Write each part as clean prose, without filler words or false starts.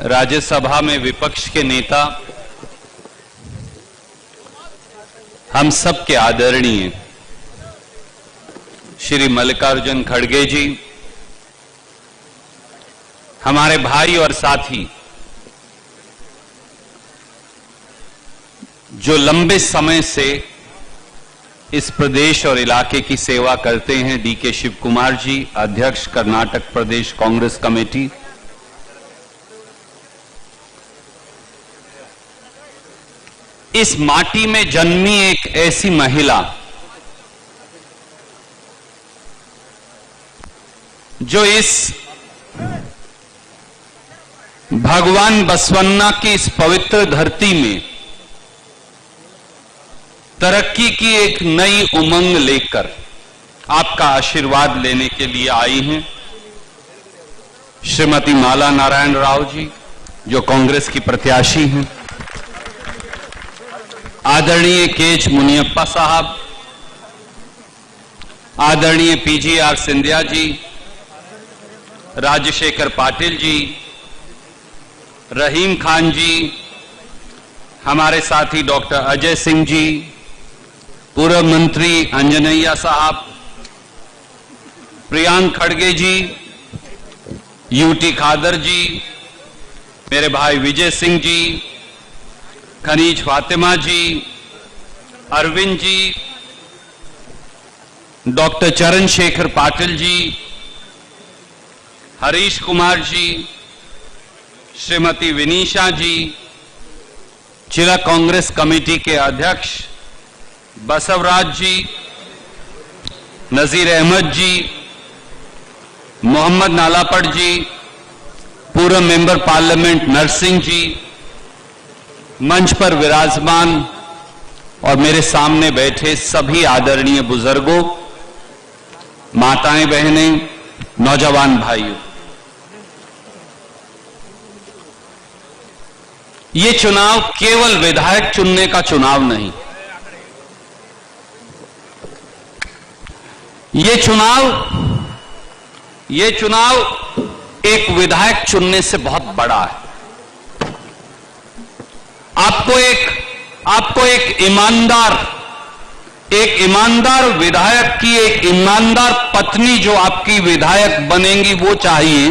राज्यसभा में विपक्ष के नेता, हम सब के आदरणीय श्री मल्लिकार्जुन खड़गे जी, हमारे भाई और साथी जो लंबे समय से इस प्रदेश और इलाके की सेवा करते हैं, डीके शिव कुमार जी, अध्यक्ष कर्नाटक प्रदेश कांग्रेस कमेटी, इस माटी में जन्मी एक ऐसी महिला जो इस भगवान बसवन्ना की इस पवित्र धरती में तरक्की की एक नई उमंग लेकर आपका आशीर्वाद लेने के लिए आई हैं। श्रीमती माला नारायण राव जी, जो कांग्रेस की प्रत्याशी हैं, आदरणीय केएच मुनियप्पा साहब, आदरणीय पीजीआर सिंधिया जी, राजशेखर पाटिल जी, रहीम खान जी, हमारे साथी डॉक्टर अजय सिंह जी, पूर्व मंत्री अंजनैया साहब, प्रियांक खड़गे जी, यूटी खादर जी, मेरे भाई विजय सिंह जी, खनीज फातिमा जी, अरविंद जी, डॉक्टर चरण शेखर पाटिल जी, हरीश कुमार जी, श्रीमती विनीशा जी, जिला कांग्रेस कमेटी के अध्यक्ष बसवराज जी, नजीर अहमद जी, मोहम्मद नालापट जी, पूर्व मेंबर पार्लियामेंट नरसिंह जी, मंच पर विराजमान और मेरे सामने बैठे सभी आदरणीय बुजुर्गों, माताएं, बहनें, नौजवान भाइयों, ये चुनाव केवल विधायक चुनने का चुनाव नहीं, ये चुनाव एक विधायक चुनने से बहुत बड़ा है। आपको एक ईमानदार विधायक की एक ईमानदार पत्नी जो आपकी विधायक बनेंगी वो चाहिए,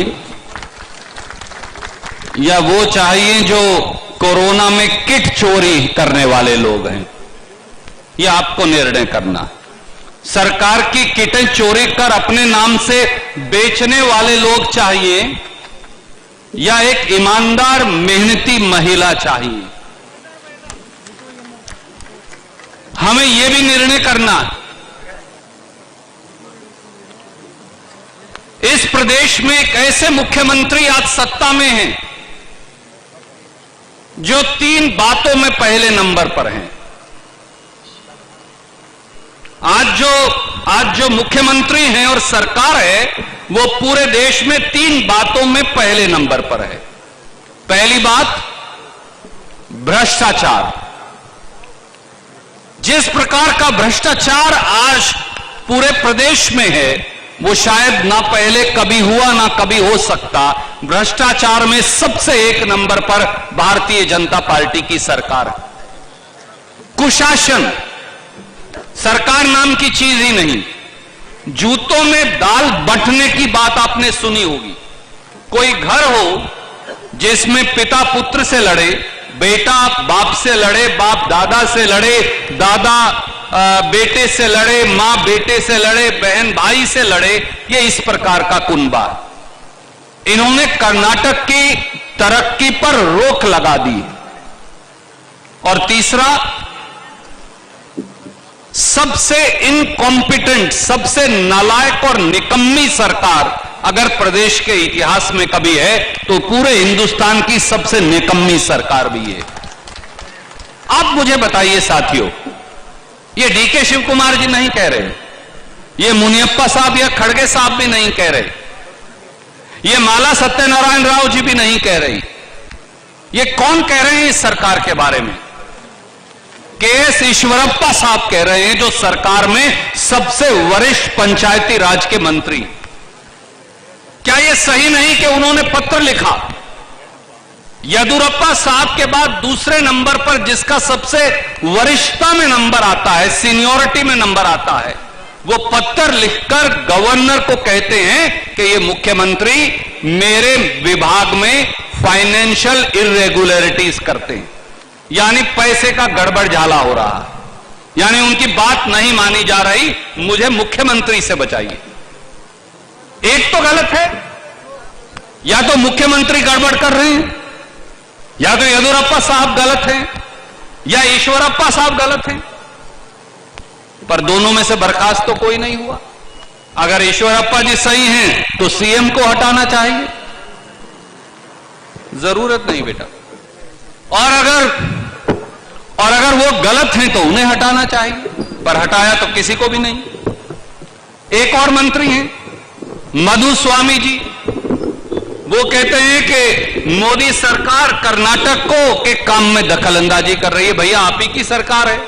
या वो चाहिए जो कोरोना में किट चोरी करने वाले लोग हैं, ये आपको निर्णय करना है। सरकार की किटें चोरी कर अपने नाम से बेचने वाले लोग चाहिए, या एक ईमानदार मेहनती महिला चाहिए, हमें यह भी निर्णय करना है। इस प्रदेश में एक ऐसे मुख्यमंत्री आज सत्ता में हैं जो 3 बातों में पहले नंबर पर हैं। आज जो मुख्यमंत्री हैं और सरकार है वो पूरे देश में 3 बातों में पहले नंबर पर है। पहली बात, भ्रष्टाचार। जिस प्रकार का भ्रष्टाचार आज पूरे प्रदेश में है वो शायद ना पहले कभी हुआ ना कभी हो सकता। भ्रष्टाचार में सबसे 1 नंबर पर भारतीय जनता पार्टी की सरकार है। कुशासन, सरकार नाम की चीज ही नहीं। जूतों में दाल बंटने की बात आपने सुनी होगी। कोई घर हो जिसमें पिता पुत्र से लड़े, बेटा बाप से लड़े, बाप दादा से लड़े, दादा बेटे से लड़े, मां बेटे से लड़े, बहन भाई से लड़े, ये इस प्रकार का कुनबा। इन्होंने कर्नाटक की तरक्की पर रोक लगा दी। और तीसरा, सबसे इनकॉम्पिटेंट, सबसे नालायक और निकम्मी सरकार अगर प्रदेश के इतिहास में कभी है तो पूरे हिंदुस्तान की सबसे निकम्मी सरकार भी है। आप मुझे बताइए साथियों, ये डीके शिव कुमार जी नहीं कह रहे, ये मुनियप्पा साहब या खड़गे साहब भी नहीं कह रहे, ये माला सत्यनारायण राव जी भी नहीं कह रही। ये कौन कह रहे हैं इस सरकार के बारे में? केएस ईश्वरप्पा साहब कह रहे हैं, जो सरकार में सबसे वरिष्ठ पंचायती राज के मंत्री। क्या यह सही नहीं कि उन्होंने पत्र लिखा येदियुरप्पा साहब के बाद दूसरे नंबर पर जिसका सबसे वरिष्ठता में नंबर आता है, सीनियरिटी में नंबर आता है, वो पत्र लिखकर गवर्नर को कहते हैं कि ये मुख्यमंत्री मेरे विभाग में फाइनेंशियल इर्रेगुलरिटीज करते हैं, यानी पैसे का गड़बड़ झाला हो रहा है, यानी उनकी बात नहीं मानी जा रही, मुझे मुख्यमंत्री से बचाइए। एक तो गलत है, या तो मुख्यमंत्री गड़बड़ कर रहे हैं, या तो येदियुरप्पा साहब गलत हैं, या ईश्वरप्पा साहब गलत हैं, पर दोनों में से बर्खास्त तो कोई नहीं हुआ। अगर ईश्वरप्पा जी सही हैं तो सीएम को हटाना चाहिए, जरूरत नहीं बेटा, और अगर वो गलत हैं तो उन्हें हटाना चाहिए, पर हटाया तो किसी को भी नहीं। एक और मंत्री हैं मधुस्वामी जी, वो कहते हैं कि मोदी सरकार कर्नाटक को के काम में दखल अंदाजी कर रही है। भैया आप ही की सरकार है,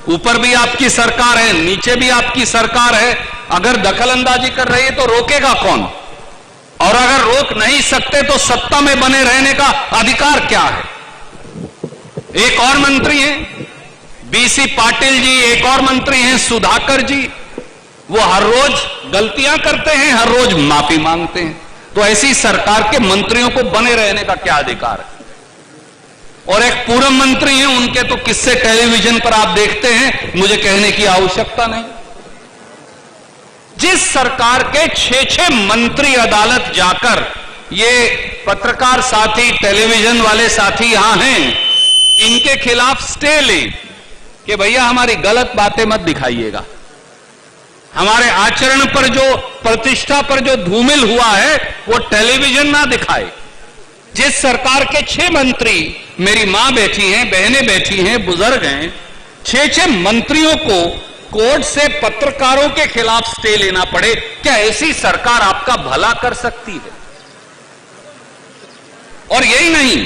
ऊपर भी आपकी सरकार है, नीचे भी आपकी सरकार है, अगर दखल अंदाजी कर रही है तो रोकेगा कौन? और अगर रोक नहीं सकते तो सत्ता में बने रहने का अधिकार क्या है? एक और मंत्री हैं बीसी पाटिल जी, एक और मंत्री हैं सुधाकर जी, वो हर रोज गलतियां करते हैं, हर रोज माफी मांगते हैं, तो ऐसी सरकार के मंत्रियों को बने रहने का क्या अधिकार है? और एक पूर्व मंत्री हैं, उनके तो किस्से टेलीविजन पर आप देखते हैं, मुझे कहने की आवश्यकता नहीं। जिस सरकार के 6-6 मंत्री अदालत जाकर, ये पत्रकार साथी, टेलीविजन वाले साथी यहां हैं, इनके खिलाफ स्टे ले कि भैया हमारी गलत बातें मत दिखाइएगा, हमारे आचरण पर जो, प्रतिष्ठा पर जो धूमिल हुआ है वो टेलीविजन ना दिखाए। जिस सरकार के 6 मंत्री, मेरी मां बैठी हैं, बहनें बैठी हैं, बुजुर्ग हैं, 6-6 मंत्रियों को कोर्ट से पत्रकारों के खिलाफ स्टे लेना पड़े, क्या ऐसी सरकार आपका भला कर सकती है? और यही नहीं,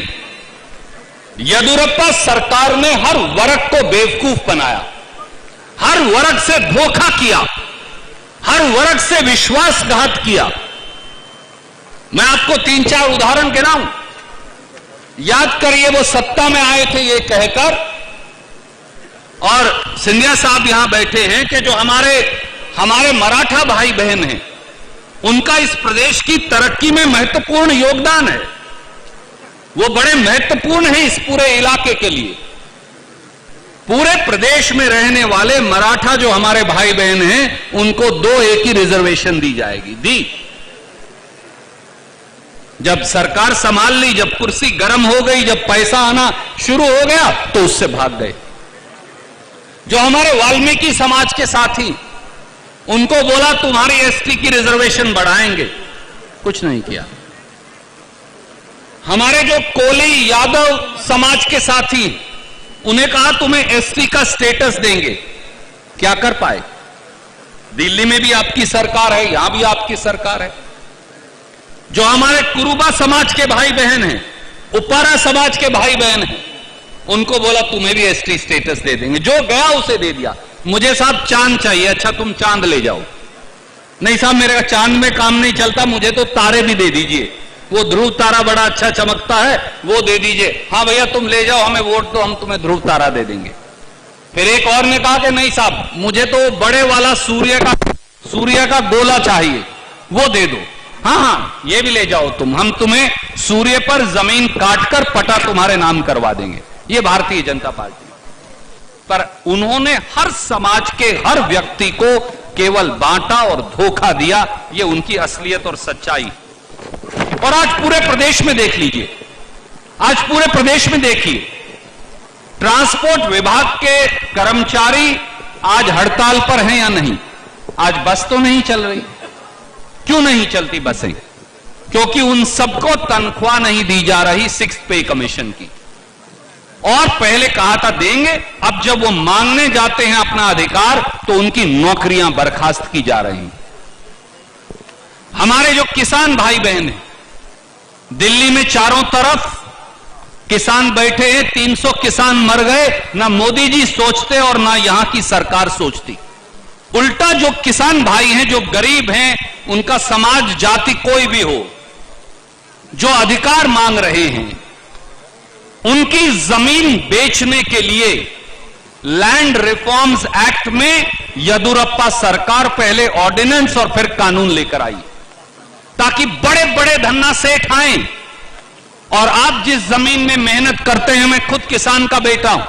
येदियुरप्पा सरकार ने हर वर्ग को बेवकूफ बनाया, हर वर्ग से धोखा किया, हर वर्ग से विश्वासघात किया। मैं आपको 3-4 उदाहरण गिनाऊं, याद करिए। वो सत्ता में आए थे ये कहकर, और सिंधिया साहब यहां बैठे हैं कि जो हमारे मराठा भाई बहन हैं, उनका इस प्रदेश की तरक्की में महत्वपूर्ण योगदान है, वो बड़े महत्वपूर्ण है इस पूरे इलाके के लिए। पूरे प्रदेश में रहने वाले मराठा जो हमारे भाई बहन हैं, उनको 2A की रिजर्वेशन दी जाएगी, दी। जब सरकार संभाल ली, जब कुर्सी गर्म हो गई, जब पैसा आना शुरू हो गया, तो उससे भाग गए। जो हमारे वाल्मीकि समाज के साथी, उनको बोला तुम्हारी एसटी की रिजर्वेशन बढ़ाएंगे, कुछ नहीं किया। हमारे जो कोली यादव समाज के साथी, उन्हें कहा तुम्हें एसटी का स्टेटस देंगे, क्या कर पाए? दिल्ली में भी आपकी सरकार है, यहां भी आपकी सरकार है। जो हमारे कुरुबा समाज के भाई बहन हैं, उपारा समाज के भाई बहन हैं, उनको बोला तुम्हें भी एसटी स्टेटस दे देंगे, जो गया उसे दे दिया। मुझे साहब चांद चाहिए, अच्छा तुम चांद ले जाओ। नहीं साहब मेरे चांद में काम नहीं चलता, मुझे तो तारे भी दे दीजिए, वो ध्रुव तारा बड़ा अच्छा चमकता है, वो दे दीजिए। हाँ भैया तुम ले जाओ, हमें वोट दो, हम तुम्हें ध्रुव तारा दे देंगे। फिर एक और ने कहा कि नहीं साहब मुझे तो बड़े वाला सूर्य का गोला चाहिए, वो दे दो। हाँ ये भी ले जाओ तुम, हम तुम्हें सूर्य पर जमीन काटकर पटा तुम्हारे नाम करवा देंगे। ये भारतीय जनता पार्टी। पर उन्होंने हर समाज के हर व्यक्ति को केवल बांटा और धोखा दिया, ये उनकी असलियत और सच्चाई। और आज पूरे प्रदेश में देख लीजिए, आज पूरे प्रदेश में देखिए, ट्रांसपोर्ट विभाग के कर्मचारी आज हड़ताल पर हैं या नहीं? आज बस तो नहीं चल रही। क्यों नहीं चलती बसें? क्योंकि उन सबको तनख्वाह नहीं दी जा रही 6th पे कमीशन की। और पहले कहा था देंगे, अब जब वो मांगने जाते हैं अपना अधिकार तो उनकी नौकरियां बर्खास्त की जा रही हैं। हमारे जो किसान भाई बहन हैं, दिल्ली में चारों तरफ किसान बैठे हैं, 300 किसान मर गए, ना मोदी जी सोचते और ना यहां की सरकार सोचती। उल्टा जो किसान भाई हैं, जो गरीब हैं, उनका समाज जाति कोई भी हो, जो अधिकार मांग रहे हैं, उनकी जमीन बेचने के लिए लैंड रिफॉर्म्स एक्ट में येदियुरप्पा सरकार पहले ऑर्डिनेंस और फिर कानून लेकर आई, ताकि बड़े बड़े धन्ना सेठ आए और आप जिस जमीन में मेहनत करते हैं, मैं खुद किसान का बेटा हूं,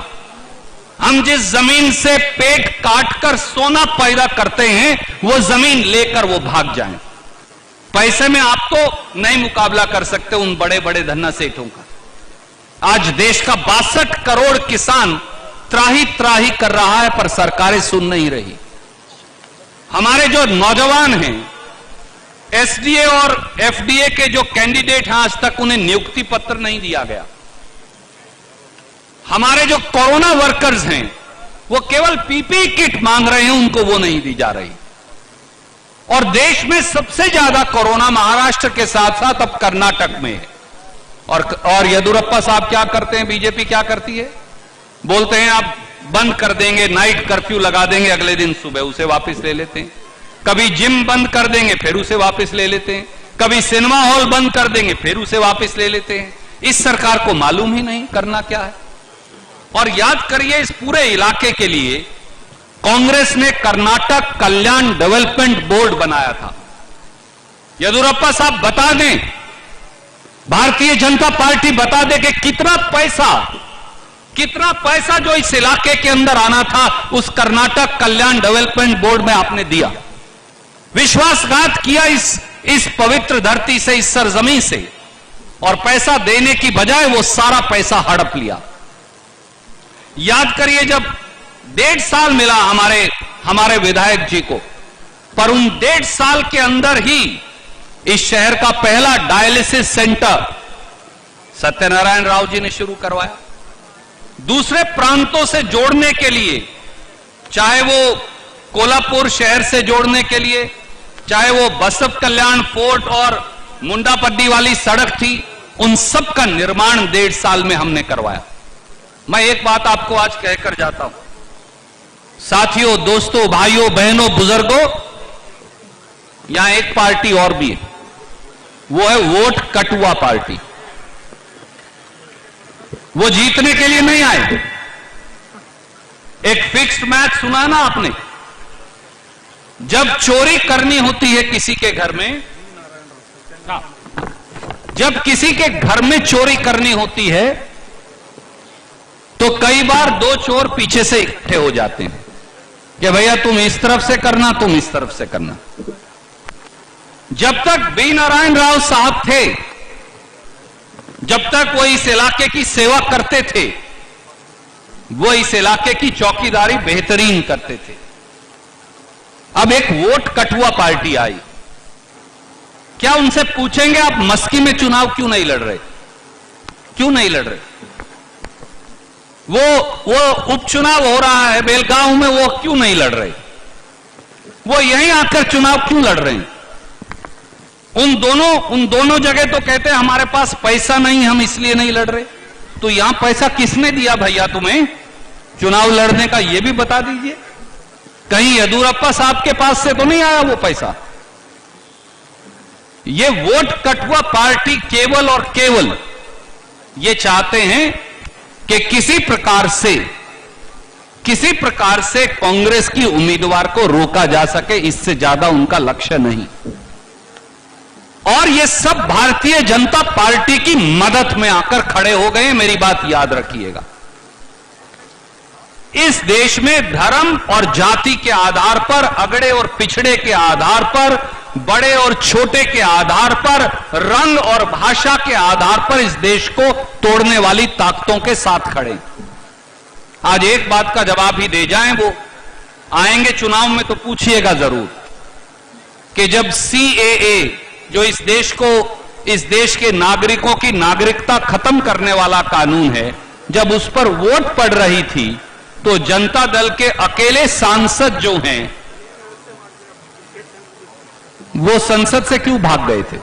हम जिस जमीन से पेट काटकर सोना पैदा करते हैं, वो जमीन लेकर वो भाग जाएं। पैसे में आप तो नहीं मुकाबला कर सकते उन बड़े बड़े धन्ना सेठों का। आज देश का 62 करोड़ किसान त्राही त्राही कर रहा है, पर सरकारें सुन नहीं रही। हमारे जो नौजवान हैं, एसडीए और एफडीए के जो कैंडिडेट हैं, आज तक उन्हें नियुक्ति पत्र नहीं दिया गया। हमारे जो कोरोना वर्कर्स हैं, वो केवल पीपीई किट मांग रहे हैं, उनको वो नहीं दी जा रही। और देश में सबसे ज्यादा कोरोना महाराष्ट्र के साथ साथ अब कर्नाटक में है। और येदियुरप्पा साहब क्या करते हैं, बीजेपी क्या करती है, बोलते हैं आप बंद कर देंगे, नाइट कर्फ्यू लगा देंगे, अगले दिन सुबह उसे वापस ले लेते हैं। कभी जिम बंद कर देंगे, फिर उसे वापस ले लेते हैं। कभी सिनेमा हॉल बंद कर देंगे, फिर उसे वापस ले लेते हैं। इस सरकार को मालूम ही नहीं करना क्या है। और याद करिए, इस पूरे इलाके के लिए कांग्रेस ने कर्नाटक कल्याण डेवलपमेंट बोर्ड बनाया था। येदियुरप्पा साहब बता दें, भारतीय जनता पार्टी बता दे कि कितना पैसा जो इस इलाके के अंदर आना था, उस कर्नाटक कल्याण डेवलपमेंट बोर्ड में आपने दिया। विश्वासघात किया इस पवित्र धरती से, इस सरजमीन से, और पैसा देने की बजाय वो सारा पैसा हड़प लिया। याद करिए, जब 1.5 साल मिला हमारे विधायक जी को, पर उन 1.5 साल के अंदर ही इस शहर का पहला डायलिसिस सेंटर सत्यनारायण राव जी ने शुरू करवाया। दूसरे प्रांतों से जोड़ने के लिए, चाहे वो कोल्हापुर शहर से जोड़ने के लिए, चाहे वो बसव कल्याण फोर्ट और मुंडापड्डी वाली सड़क थी, उन सब का निर्माण 1.5 साल में हमने करवाया। मैं एक बात आपको आज कहकर जाता हूं, साथियों, दोस्तों, भाइयों, बहनों, बुजुर्गों, यहां एक पार्टी और भी है, वो है वोट कटुआ पार्टी। वो जीतने के लिए नहीं आए। एक फिक्स्ड मैच सुना ना आपने, जब चोरी करनी होती है किसी के घर में, जब किसी के घर में चोरी करनी होती है, तो कई बार 2 चोर पीछे से इकट्ठे हो जाते हैं कि भैया तुम इस तरफ से करना, तुम इस तरफ से करना। जब तक बी नारायण राव साहब थे, जब तक वो इस इलाके की सेवा करते थे, वो इस इलाके की चौकीदारी बेहतरीन करते थे। अब एक वोट कटुआ पार्टी आई, क्या उनसे पूछेंगे आप मस्की में चुनाव क्यों नहीं लड़ रहे? क्यों नहीं लड़ रहे? वो उपचुनाव हो रहा है बेलगांव में, वो क्यों नहीं लड़ रहे? वो यहीं आकर चुनाव क्यों लड़ रहे हैं? उन दोनों जगह तो कहते हैं हमारे पास पैसा नहीं, हम इसलिए नहीं लड़ रहे। तो यहां पैसा किसने दिया भैया तुम्हें चुनाव लड़ने का, यह भी बता दीजिए। कहीं येदियुरप्पा साहब के पास से तो नहीं आया वो पैसा? ये वोट कटुआ पार्टी केवल और केवल ये चाहते हैं कि किसी प्रकार से कांग्रेस की उम्मीदवार को रोका जा सके, इससे ज्यादा उनका लक्ष्य नहीं। और ये सब भारतीय जनता पार्टी की मदद में आकर खड़े हो गए। मेरी बात याद रखिएगा, इस देश में धर्म और जाति के आधार पर, अगड़े और पिछड़े के आधार पर, बड़े और छोटे के आधार पर, रंग और भाषा के आधार पर इस देश को तोड़ने वाली ताकतों के साथ खड़े। आज एक बात का जवाब ही दे जाएं, वो आएंगे चुनाव में तो पूछिएगा जरूर कि जब CAA, जो इस देश के नागरिकों की नागरिकता खत्म करने वाला कानून है, जब उस पर वोट पड़ रही थी, तो जनता दल के अकेले सांसद जो हैं, वो संसद से क्यों भाग गए थे?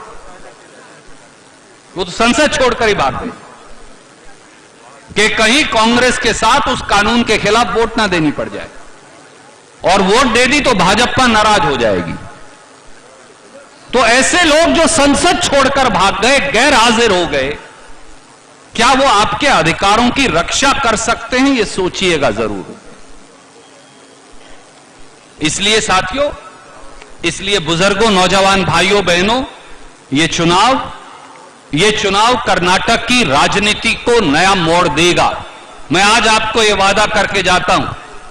वो तो संसद छोड़कर ही भाग गए कि कहीं कांग्रेस के साथ उस कानून के खिलाफ वोट ना देनी पड़ जाए, और वोट दे दी तो भाजपा नाराज हो जाएगी। तो ऐसे लोग जो संसद छोड़कर भाग गए, गैर हाजिर हो गए, क्या वो आपके अधिकारों की रक्षा कर सकते हैं, ये सोचिएगा जरूर। इसलिए साथियों, इसलिए बुजुर्गों, नौजवान भाइयों बहनों, ये चुनाव कर्नाटक की राजनीति को नया मोड़ देगा। मैं आज आपको यह वादा करके जाता हूं,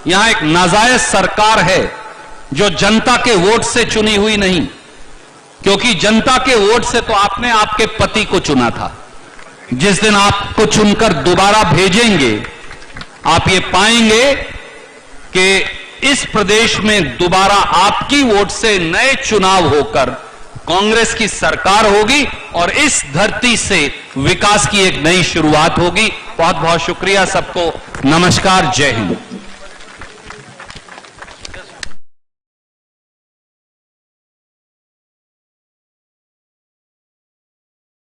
यहां एक नाजायज सरकार है जो जनता के वोट से चुनी हुई नहीं, क्योंकि जनता के वोट से तो आपने आपके पति को चुना था। जिस दिन आपको चुनकर दोबारा भेजेंगे, आप ये पाएंगे कि इस प्रदेश में दोबारा आपकी वोट से नए चुनाव होकर कांग्रेस की सरकार होगी और इस धरती से विकास की एक नई शुरुआत होगी। बहुत बहुत शुक्रिया सबको। नमस्कार, जय हिंद।